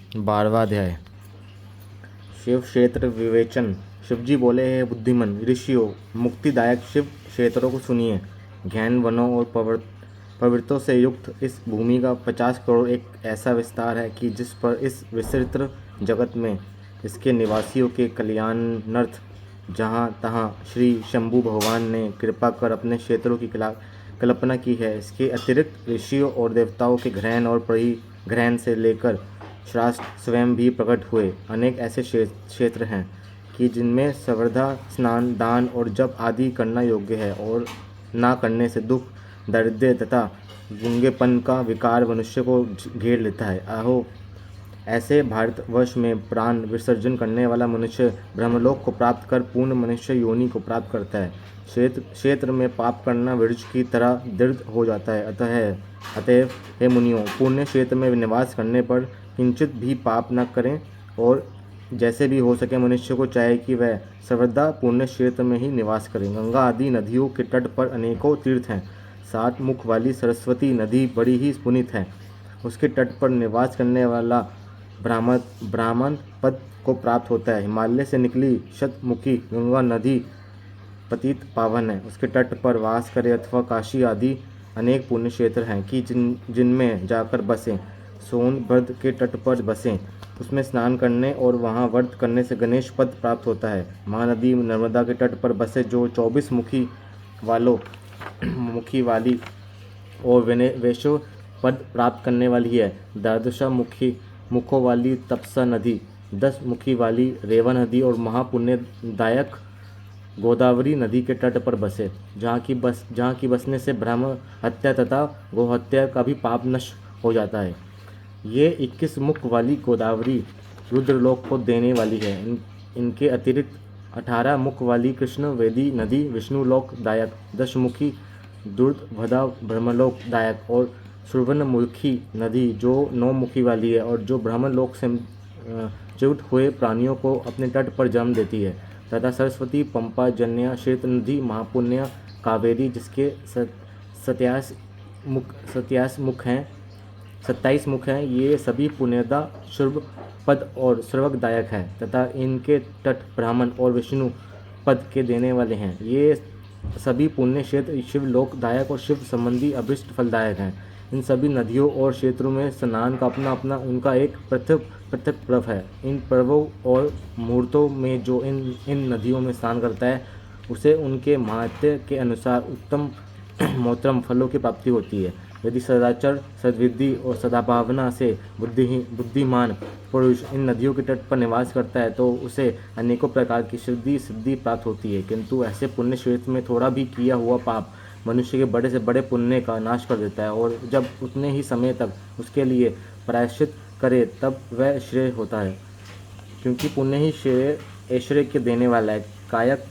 12वां अध्याय। शिव क्षेत्र विवेचन। शिवजी बोले, हे बुद्धिमन ऋषियों, मुक्तिदायक शिव क्षेत्रों को सुनिए। घैन वनों और पर्वतों से युक्त इस भूमि का 50 करोड़ एक ऐसा विस्तार है कि जिस पर इस विस्तृत जगत में इसके निवासियों के कल्याणार्थ जहाँ तहाँ श्री शंभु भगवान ने कृपा कर अपने क्षेत्रों की कल्पना की है। इसके अतिरिक्त ऋषियों और देवताओं के घ्रैण और परिघ्रैण से लेकर शास्त्र स्वयं भी प्रकट हुए अनेक ऐसे क्षेत्र हैं कि जिनमें सर्वदा स्नान, दान और जप आदि करना योग्य है, और ना करने से दुख, दारिद्र्य तथा गूंगेपन का विकार मनुष्य को घेर लेता है। आहो, ऐसे भारतवर्ष में प्राण विसर्जन करने वाला मनुष्य ब्रह्मलोक को प्राप्त कर पूर्ण मनुष्य योनि को प्राप्त करता है। क्षेत्र में पाप करना वृक्ष की तरह दृढ़ हो जाता है। अतएव हे मुनियों, पुण्य क्षेत्र में निवास करने पर किंचित भी पाप न करें, और जैसे भी हो सके मनुष्य को चाहिए कि वह सर्वदा पुण्य क्षेत्र में ही निवास करें। गंगा आदि नदियों के तट पर अनेकों तीर्थ हैं। 7 मुख वाली सरस्वती नदी बड़ी ही पुनीत है। उसके तट पर निवास करने वाला ब्राह्मण पद को प्राप्त होता है। हिमालय से निकली शतमुखी गंगा नदी पतित पावन है। उसके तट पर वास करे अथवा काशी आदि अनेक पुण्य क्षेत्र हैं कि जिनमें जाकर बसें। सोनभद्र के तट पर बसें, उसमें स्नान करने और वहाँ व्रत करने से गणेश पद प्राप्त होता है। महानदी नर्मदा के तट पर बसे, जो 24 मुखी वाली और वैश्य पद प्राप्त करने वाली है। 12 मुखों वाली तपसा नदी, 10 मुखी वाली रेवा नदी और महापुण्यदायक गोदावरी नदी के तट पर बसे, जहाँ की बसने से ब्रह्म हत्या तथा गोहत्या का भी पाप नष्ट हो जाता है। ये 21 मुख वाली गोदावरी रुद्रलोक को देने वाली है। इनके अतिरिक्त 18 मुख वाली कृष्ण वेदी नदी विष्णुलोक दायक, 10 मुखी दुर्धभदा ब्रह्मलोक दायक और सुवर्णमुखी नदी जो 9 मुखी वाली है और जो ब्रह्मलोक से च्युत हुए प्राणियों को अपने तट पर जन्म देती है, तथा सरस्वती, पंपा, जन्या, क्षेत्र नदी, महापुण्य कावेरी, जिसके 27 मुख हैं, ये सभी पुण्यदा शुभ पद और सर्वगदायक हैं, तथा इनके तट ब्राह्मण और विष्णु पद के देने वाले हैं। ये सभी पुण्य क्षेत्र शिव लोकदायक और शिव संबंधी अभिष्ट फलदायक हैं। इन सभी नदियों और क्षेत्रों में स्नान का अपना अपना उनका एक पृथक पर्व है। इन पर्वों और मुहूर्तों में जो इन नदियों में स्नान करता है, उसे उनके महात्म्य के अनुसार उत्तम मोहतरम फलों की प्राप्ति होती है। यदि सदाचार, सद्विधि और सदाभावना से बुद्धिमान पुरुष इन नदियों के तट पर निवास करता है, तो उसे अनेकों प्रकार की सिद्धि प्राप्त होती है। किंतु ऐसे पुण्य क्षेत्र में थोड़ा भी किया हुआ पाप मनुष्य के बड़े से बड़े पुण्य का नाश कर देता है, और जब उतने ही समय तक उसके लिए प्रायश्चित करे तब वह श्रेय होता है, क्योंकि पुण्य ही श्रेय ऐश्वर्य के देने वाला है। कायक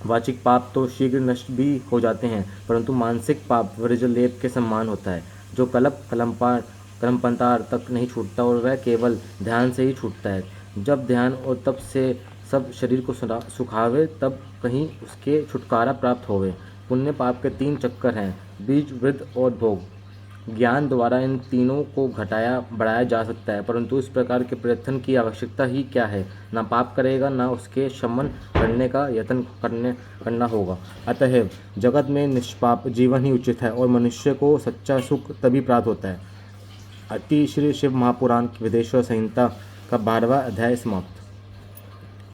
वाचिक पाप तो शीघ्र नष्ट भी हो जाते हैं, परंतु मानसिक पाप वज्रलेप के समान होता है, जो कलमपंतार तक नहीं छूटता, और वह केवल ध्यान से ही छूटता है। जब ध्यान और तप से सब शरीर को सुखावे, तब कहीं उसके छुटकारा प्राप्त होवे। पुण्य पाप के 3 चक्कर हैं, बीज, वृद्ध और भोग। ज्ञान द्वारा इन तीनों को घटाया बढ़ाया जा सकता है, परंतु इस प्रकार के प्रयत्न की आवश्यकता ही क्या है। ना पाप करेगा, ना उसके शमन करने का यत्न करना होगा। अतएव जगत में निष्पाप जीवन ही उचित है, और मनुष्य को सच्चा सुख तभी प्राप्त होता है। अति श्री शिव महापुराण विदेश्वर संहिता का 12वां अध्याय समाप्त।